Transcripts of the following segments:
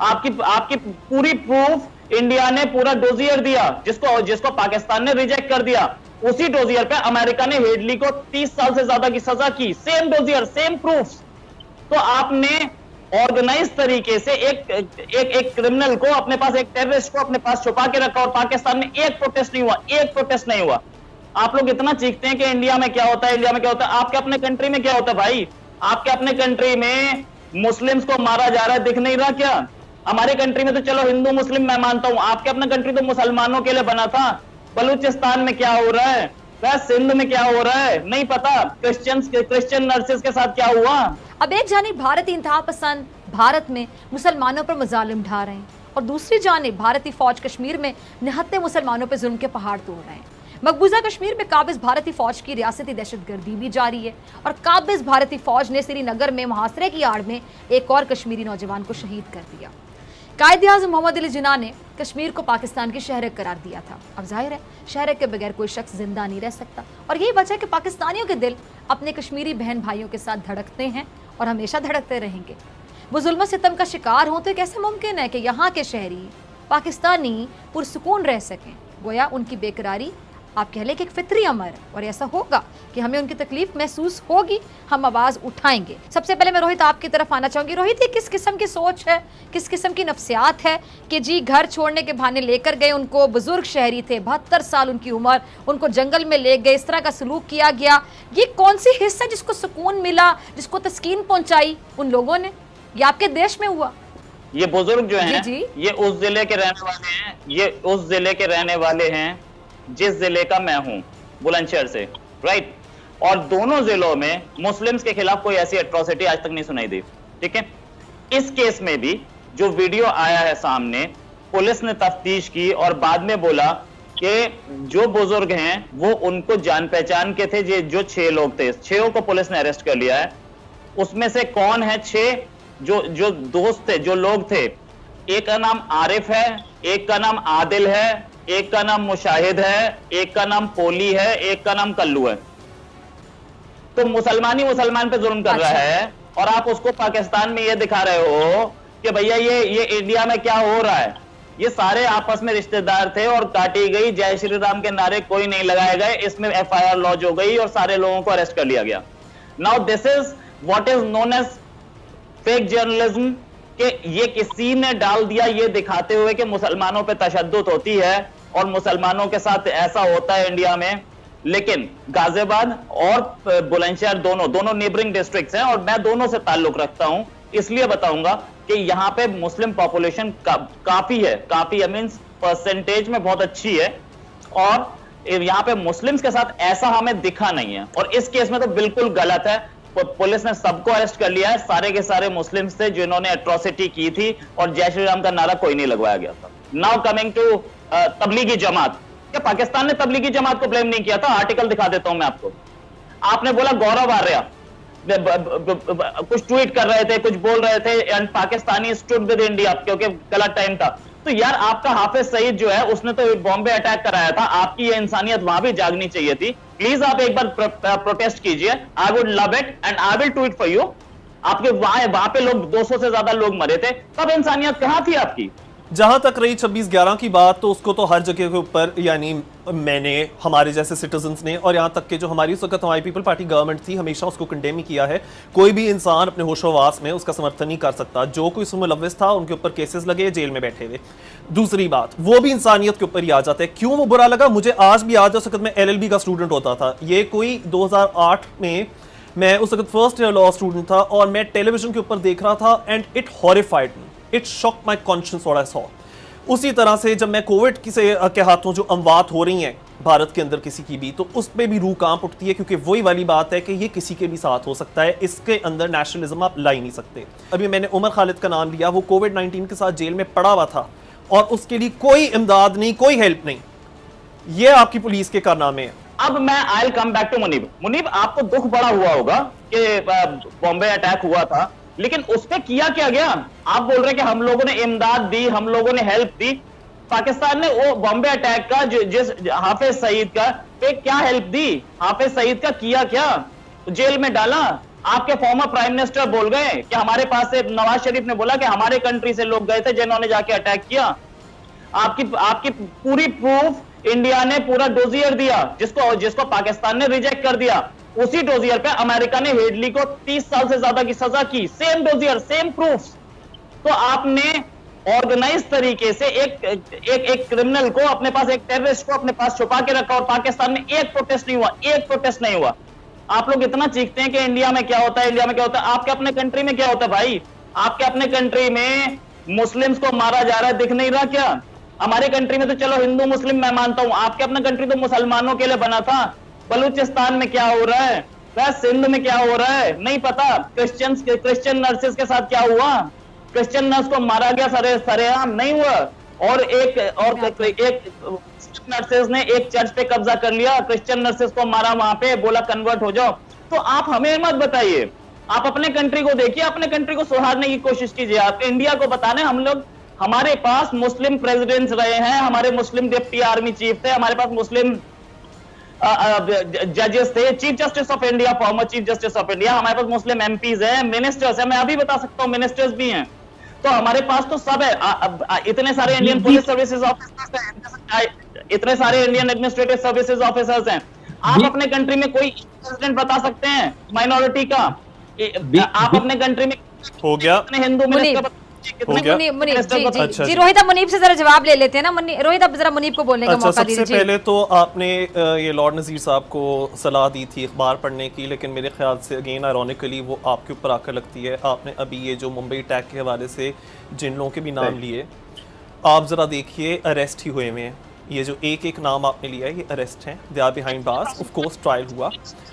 आपकी आपकी पूरी प्रूफ इंडिया ने पूरा डोजियर दिया, जिसको जिसको पाकिस्तान ने रिजेक्ट कर दिया। उसी डोजियर पे अमेरिका ने हेडली को 30 साल से ज्यादा की सजा की, सेम डोजियर, सेम प्रूफ। तो आपने ऑर्गेनाइज तरीके से एक क्रिमिनल को अपने पास, एक टेररिस्ट को अपने पास छुपा के रखा, और पाकिस्तान में एक प्रोटेस्ट नहीं हुआ, एक प्रोटेस्ट नहीं हुआ। आप लोग इतना चीखते हैं कि इंडिया में क्या होता है, इंडिया में क्या होता है। आपके अपने कंट्री में क्या होता है भाई? आपके अपने कंट्री में मुस्लिम्स को मारा जा रहा है, दिख नहीं रहा क्या? हमारी कंट्री में तो चलो हिंदू मुस्लिम मैं मानता हूं, आपके अपना कंट्री तो मुसलमानों के लिए बना था। बलूचिस्तान में क्या हो रहा है, सिंध में क्या हो रहा है नहीं पता। क्रिश्चियन नर्सेस के साथ क्या हुआ? अब एक जानिब भारतीय इंतहा पसंद भारत में मुसलमानों पर मजालिम ढा रहे हैं, और दूसरी जानिब भारतीय फौज कश्मीर में निहत्ते मुसलमानों पर जुल्म के पहाड़ तोड़ रहे हैं। मकबूजा कश्मीर में काबिज भारतीय फौज की रियासती दहशतगर्दी भी जारी है, और काबिज भारतीय फौज ने श्रीनगर में मुहासरे की आड़ में एक और कश्मीरी नौजवान को शहीद कर दिया। कायद-ए-आज़म मोहम्मद अली जिन्ना ने कश्मीर को पाकिस्तान की शहर करार दिया था। अब जाहिर है शहर के बगैर कोई शख्स जिंदा नहीं रह सकता, और यही वजह है कि पाकिस्तानियों के दिल अपने कश्मीरी बहन भाइयों के साथ धड़कते हैं और हमेशा धड़कते रहेंगे। वो जुल्म सितम का शिकार हों तो कैसे मुमकिन है कि यहाँ के शहरी पाकिस्तानी पुरसुकून रह सकें? गोया उनकी बेकरारी आप कह लें कि एक फितरी अमर है, और ऐसा होगा कि हमें उनकी तकलीफ महसूस होगी, हम आवाज़ उठाएंगे। सबसे पहले मैं रोहित आपकी तरफ आना चाहूँगी। रोहित, ये किस किस्म की सोच है, किस किस्म की नफ्सियात है कि जी घर छोड़ने के बहाने लेकर गए उनको, बुजुर्ग शहरी थे, 72 साल उनकी उम्र, उनको जंगल में ले गए, इस तरह का सलूक किया गया। ये कौन सी हिस्सा जिसको सुकून मिला, जिसको तस्कीन पहुँचाई उन लोगों ने? ये आपके देश में हुआ? ये बुजुर्ग जो हैं, जी। ये उस जिले के रहने वाले हैं, ये उस जिले के रहने वाले हैं जिस जिले का मैं हूं, बुलंदशहर से, राइट। और दोनों जिलों में मुस्लिम्स के खिलाफ कोई ऐसी एट्रोसिटी आज तक नहीं सुनाई दी, ठीक है। इस केस में भी जो वीडियो आया है सामने, पुलिस ने तफ्तीश की और बाद में बोला कि जो बुजुर्ग हैं वो उनको जान पहचान के थे, जो 6 लोग थे, 6 को पुलिस ने अरेस्ट कर लिया है। उसमें से कौन है 6 जो दोस्त थे, जो लोग थे? एक का नाम आरिफ है, एक का नाम आदिल है, एक का नाम मुशाहिद है, एक का नाम पोली है, एक का नाम कल्लू है। तो मुसलमान ही मुसलमान पे जुल्म कर रहा है, और आप उसको पाकिस्तान में ये दिखा रहे हो कि भैया ये इंडिया में क्या हो रहा है। ये सारे आपस में रिश्तेदार थे और काटी गई, जय श्री राम के नारे कोई नहीं लगाए गए, इसमें FIR लॉन्च हो गई और सारे लोगों को अरेस्ट कर लिया गया। Now this is what is known as fake journalism, कि ये किसी ने डाल दिया ये दिखाते हुए कि मुसलमानों पे तशद्दुद होती है और मुसलमानों के साथ ऐसा होता है इंडिया में। लेकिन गाजियाबाद और बुलंदशहर दोनों नेबरिंग डिस्ट्रिक्ट्स हैं, और मैं दोनों से ताल्लुक रखता हूं, इसलिए बताऊंगा कि यहां पे मुस्लिम पॉपुलेशन काफी है, मींस परसेंटेज में बहुत अच्छी है, और यहां पे मुस्लिम्स के साथ ऐसा हमें दिखा नहीं है। और इस केस में तो बिल्कुल गलत है। पुलिस ने सबको अरेस्ट कर लिया है, सारे के सारे मुस्लिम्स थे जिन्होंने एट्रोसिटी की थी, और जय श्री राम का नारा कोई नहीं लगवाया गया था। Now coming to Tablighi Jamaat, क्या पाकिस्तान ने तबलीगी जमात को ब्लेम नहीं किया था? आर्टिकल दिखा देता हूं मैं आपको। आपने बोला गौरव आर्या कुछ ट्वीट कर रहे थे, कुछ बोल रहे थे, and Pakistani stood with India, क्योंकि गलत टाइम था। तो यार आपका हाफिज सईद जो है उसने तो बॉम्बे अटैक कराया था, आपकी ये इंसानियत वहां भी जागनी चाहिए थी। प्लीज आप एक बार प्रोटेस्ट कीजिए, I would love it and I will tweet for you. आपके वहां पे लोग 200 से ज्यादा लोग मरे थे, तब इंसानियत कहां थी आपकी? जहां तक रही 26/11 की बात, तो उसको तो हर जगह के ऊपर, यानी मैंने, हमारे जैसे सिटीजन्स ने, और यहाँ तक कि जो हमारी उस वक्त हमारी पीपल पार्टी गवर्नमेंट थी, हमेशा उसको कंडेम ही किया है। कोई भी इंसान अपने होशोवास में उसका समर्थन नहीं कर सकता। जो कोई उसमें मुलव्विस था उनके ऊपर केसेस लगे, जेल में बैठे हुए। दूसरी बात, वो भी इंसानियत के ऊपर ही आ जाता है। क्यों वो बुरा लगा? मुझे आज भी याद है, उस वक्त मैं LLB का स्टूडेंट होता था। ये कोई 2008 में, मैं उस वक्त फर्स्ट ईयर लॉ स्टूडेंट था, और मैं टेलीविजन के ऊपर देख रहा था, and it horrified me, it shock my conscious what I saw. उसी तरह से जब मैं कोविड के हाथों जो अमवात हो रही हैं भारत के अंदर किसी की भी, तो उस पर भी रूह कांप उठती है, क्योंकि वही वाली बात है कि ये किसी के भी साथ हो सकता है। इसके अंदर नेशनलिज्म आप ला ही नहीं सकते। अभी मैंने उमर खालिद का नाम लिया, वो कोविड-19 के साथ जेल में पड़ा हुआ था, और उसके लिए कोई इमदाद नहीं, कोई हेल्प नहीं। ये आपकी पुलिस के कारनामे हैं। अब मैं आई कम बैक टू मुनीब, आपको दुख बड़ा हुआ होगा कि बॉम्बे अटैक हुआ था, लेकिन उस पे किया क्या गया? आप बोल रहे हैं कि हम लोगों ने इमदाद दी, हम लोगों ने हेल्प दी। पाकिस्तान ने वो बॉम्बे अटैक का जिस हाफिज सईद का पे क्या हेल्प दी? हाफिज सईद का किया क्या? जेल में डाला। आपके फॉर्मर प्राइम मिनिस्टर बोल गए कि हमारे पास से नवाज शरीफ ने बोला कि हमारे कंट्री से लोग गए थे जिन्होंने जाके अटैक किया। आपकी पूरी प्रूफ इंडिया ने पूरा डोजियर दिया, जिसको पाकिस्तान ने रिजेक्ट कर दिया। उसी डोजियर पे अमेरिका ने हेडली को 30 साल से ज्यादा की सजा की, सेम डोजियर, सेम प्रूफ। तो आपने ऑर्गेनाइज तरीके से एक क्रिमिनल को अपने पास, एक टेररिस्ट को अपने पास छुपा के रखा, और पाकिस्तान में एक प्रोटेस्ट नहीं हुआ। आप लोग इतना चीखते हैं कि इंडिया में क्या होता है, इंडिया में क्या होता है। आपके अपने कंट्री में क्या होता है भाई? आपके अपने कंट्री में मुस्लिम्स को मारा जा रहा है, दिख नहीं रहा क्या? हमारे कंट्री में तो चलो हिंदू मुस्लिम मैं मानता हूं, आपके अपना कंट्री तो मुसलमानों के लिए बना था। बलूचिस्तान में क्या हो रहा है, सिंध में क्या हो रहा है नहीं पता। क्रिश्चियन नर्सेस के साथ क्या हुआ? क्रिश्चियन नर्स को मारा गया, सरेआम नहीं हुआ। और एक नर्सेस ने एक चर्च पे कब्जा कर लिया, क्रिश्चियन नर्सेस को मारा, वहां पे बोला कन्वर्ट हो जाओ। तो आप हमें मत बताइए, आप अपने कंट्री को देखिए, अपने कंट्री को सुधारने की कोशिश कीजिए। आप इंडिया को बताने, हमारे पास मुस्लिम प्रेसिडेंट्स रहे हैं, हमारे मुस्लिम डिप्टी आर्मी चीफ थे, हमारे पास मुस्लिम जजेस थे, chief justice of India, former chief justice of India, हमारे पास मुस्लिम एमपीज हैं, मिनिस्टर्स हैं, मैं अभी बता सकता हूं मिनिस्टर्स भी हैं। तो हमारे पास तो सब है। इतने सारे इंडियन पुलिस सर्विसेज ऑफिसर्स हैं, इतने सारे इंडियन एडमिनिस्ट्रेटिव सर्विसेज ऑफिसर्स हैं। आप अपने कंट्री में कोई प्रेसिडेंट बता सकते हैं माइनॉरिटी का? आप अपने कंट्री में हो गया हिंदू मिनिस्टर मुनीब जी रोहित, आप मुनीब से जरा जवाब ले लेते हैं ना। रोहित, आप जरा मुनीब को बोलने का मौका दीजिए। सबसे पहले तो आपने ये लॉर्ड नज़ीर साहब को सलाह दी थी अखबार पढ़ने की, लेकिन मेरे ख्याल से अगेन आयरॉनिकली वो आपके ऊपर आकर लगती है। आपने अभी ये जो मुंबई अटैक के हवाले से जिन लोगों के भी नाम लिए, आप ज़रा देखिए अरेस्ट ही हुए हैं। ये जो एक नाम आपने लिया है ये अरेस्ट हैं, they are behind bars. Of course trial हुआ,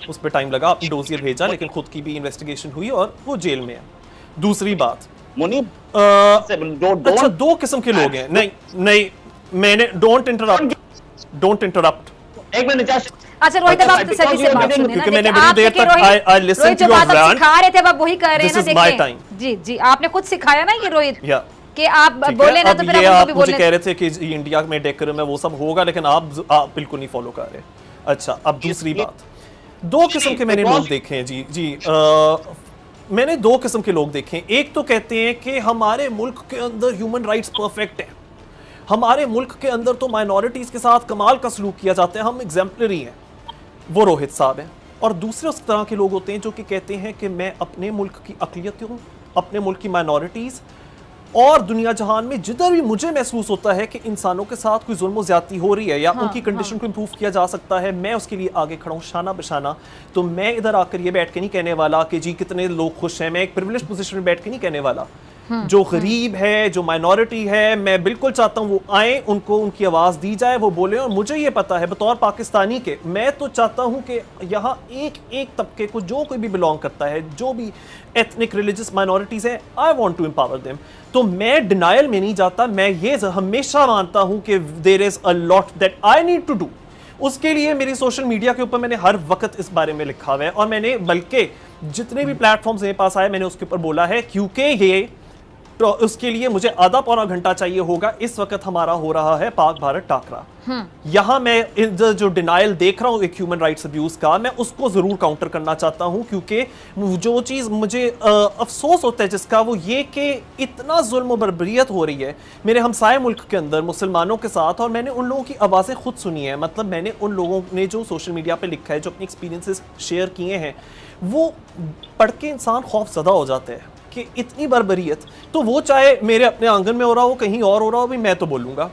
उस पर टाइम लगा, आपने डोजियर भेजा, लेकिन खुद की भी इन्वेस्टिगेशन हुई और वो जेल में है। दूसरी बात, मुनीब अच्छा, दो किस्म के लोग हैं। नहीं मैंने डोंट इंटरप्ट एक मिनट। अच्छा रोहित, अब आप तसल्ली से बात सुनिए ना, क्योंकि मैंने बड़ी देर तक I listen to your rant, सिखा रहे थे, अब वही कर रहे हैं ना। देखिए देखिए जी आपने खुद सिखाया ना ये रोहित, कि आप बोले ना, तो फिर आप मुझे कह रहे थे कि इंडिया में डेकोरम है, वो सब होगा, लेकिन आप बिल्कुल नहीं फॉलो कर रहे। अच्छा, अब दूसरी बात, दो किस्म के मैंने लोग देखे हैं जी मैंने दो किस्म के लोग देखे हैं। एक तो कहते हैं कि हमारे मुल्क के अंदर ह्यूमन राइट्स परफेक्ट है, हमारे मुल्क के अंदर तो माइनॉरिटीज के साथ कमाल का सलूक किया जाता है, हम एग्जाम्पलरी हैं, वो रोहित साहब हैं। और दूसरे उस तरह के लोग होते हैं जो कि कहते हैं कि मैं अपने मुल्क की अक़लियतों, अपने मुल्क की माइनॉरिटीज़ और दुनिया जहान में जिधर भी मुझे महसूस होता है कि इंसानों के साथ कोई जुल्म ज़्यादती हो रही है या उनकी कंडीशन को इम्प्रूव किया जा सकता है, मैं उसके लिए आगे खड़ा हूँ शाना बशाना। तो मैं इधर आकर ये बैठ के नहीं कहने वाला कि जी कितने लोग खुश हैं, मैं एक प्रिविलेज पोजीशन में बैठ के नहीं कहने वाला। जो गरीब है, जो माइनॉरिटी है, मैं बिल्कुल चाहता हूँ वो आए, उनको उनकी आवाज़ दी जाए, वो बोले। और मुझे ये पता है बतौर पाकिस्तानी के, मैं तो चाहता हूँ कि यहाँ एक एक तबके को जो कोई भी बिलोंग करता है, जो भी एथनिक रिलीजियस माइनॉरिटीज़ हैं, I want to empower them. तो मैं डिनाइल में नहीं जाता, मैं ये हमेशा मानता हूँ कि there is a lot that I need to do. उसके लिए मेरी सोशल मीडिया के ऊपर मैंने हर वक्त इस बारे में लिखा हुआ है, और मैंने बल्कि जितने भी प्लेटफॉर्म्स मेरे पास आए मैंने उसके ऊपर बोला है, क्योंकि ये तो उसके लिए मुझे आधा पौना घंटा चाहिए होगा। इस वक्त हमारा हो रहा है पाक भारत टाकरा, यहां मैं जो डिनाइल देख रहा हूं एक ह्यूमन राइट्स अब्यूज का, मैं उसको जरूर काउंटर करना चाहता हूं। क्योंकि जो चीज मुझे अफसोस होता है जिसका, वो ये कि इतना जुल्म बर्बरियत हो रही है मेरे हमसाए मुल्क के अंदर मुसलमानों के साथ, और मैंने उन लोगों की आवाज़ें खुद सुनी है। मतलब मैंने उन लोगों ने जो सोशल मीडिया पर लिखा है, जो अपने एक्सपीरियंसेस शेयर किए हैं, वो पढ़ के इंसान खौफजदा हो जाता है कि इतनी बर्बरियत। तो वो चाहे मेरे अपने आंगन में हो रहा हो, कहीं और हो रहा हो, भी मैं तो बोलूंगा।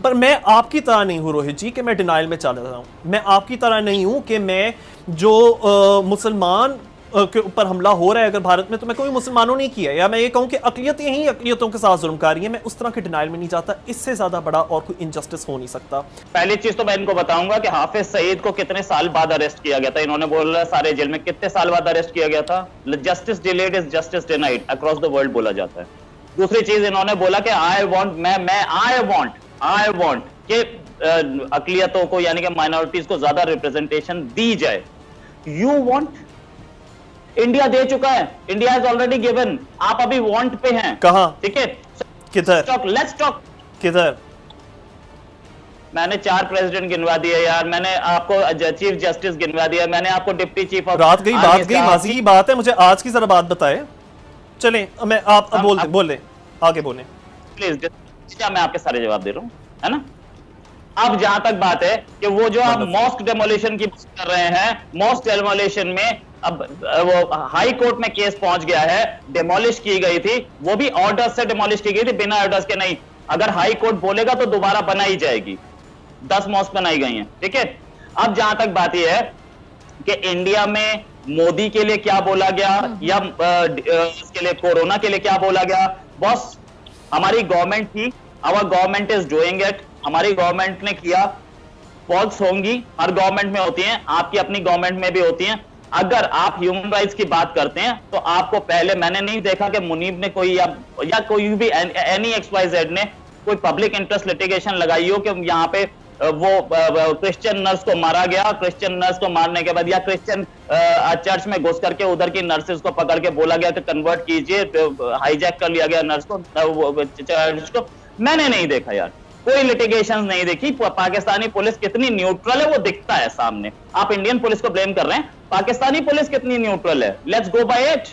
पर मैं आपकी तरह नहीं हूं रोहित जी कि मैं डिनाइल में चला रहा हूं। मैं आपकी तरह नहीं हूं कि मैं जो मुसलमान के ऊपर हमला हो रहा है अगर भारत में, तो मैं कोई मुसलमानों नहीं किया, या मैं ये कहूं कि अक़लियतें ही अक़लियतों के साथ जुल्मकारी है, मैं उस तरह के डिनाइल में नहीं जाता। इससे ज्यादा बड़ा और कोई इनजस्टिस हो नहीं सकता। पहली चीज तो मैं इनको बताऊंगा कि हाफिज सईद को कितने साल बाद अरेस्ट किया गया था। इन्होंने बोला सारे जेल में, कितने साल बाद अरेस्ट किया गया था? Justice delayed is justice denied across the world बोला जाता है। दूसरी चीज इन्होंने बोला कि आई वांट कि अक़लियतों को यानी कि माइनॉरिटीज को ज्यादा रिप्रेजेंटेशन दी जाए। यू वांट, इंडिया दे चुका है, इंडिया हैज ऑलरेडी गिवन, आप अभी वांट पे हैं। कहां? ठीक है, किधर? लेट्स टॉक किधर? मैंने 4 प्रेसिडेंट गिनवा दिए यार, मैंने आपको चीफ जस्टिस गिनवा दिया, मैंने आपको डिप्टी चीफ ऑफ बात गई माजी की बात है, मुझे आज की जरा बात बताए। चलें, मैं आप बोले आगे बोले प्लीज। मैं आपके सारे जवाब दे रहा हूं, है ना। अब जहां तक बात है कि वो जो आप मॉस्क डेमोलिशन की बात कर रहे हैं, मॉस्क डेमोलिशन में अब वो हाई कोर्ट में केस पहुंच गया है, डेमोलिश की गई थी, वो भी ऑर्डर से डेमोलिश की गई थी, बिना ऑर्डर्स के नहीं। अगर हाई कोर्ट बोलेगा तो दोबारा बनाई जाएगी। 10 मॉस्क बनाई गई हैं, ठीक है। अब जहां तक बात यह है कि इंडिया में मोदी के लिए क्या बोला गया या इसके लिए कोरोना के लिए क्या बोला गया, बॉस हमारी गवर्नमेंट थी, our government is doing it, हमारी गवर्नमेंट ने किया। फॉल्स होंगी, हर गवर्नमेंट में होती हैं, आपकी अपनी गवर्नमेंट में भी होती हैं। अगर आप ह्यूमन राइट्स की बात करते हैं तो आपको पहले, मैंने नहीं देखा कि मुनीब ने कोई या कोई भी एनी XYZ ने कोई पब्लिक इंटरेस्ट लिटिगेशन लगाई हो कि यहाँ पे वो क्रिश्चियन नर्स को मारा गया, क्रिश्चियन नर्स को मारने के बाद या क्रिश्चियन चर्च में घुस करके उधर की नर्सेस को पकड़ के बोला गया कि कन्वर्ट कीजिए, हाईजैक कर लिया गया नर्स को, चर्च को। मैंने नहीं देखा यार, कोई लिटिगेशन नहीं देखी। पाकिस्तानी पुलिस कितनी न्यूट्रल है वो दिखता है सामने। आप इंडियन पुलिस को ब्लेम कर रहे हैं, पाकिस्तानी पुलिस कितनी न्यूट्रल है, लेट्स गो बाय इट।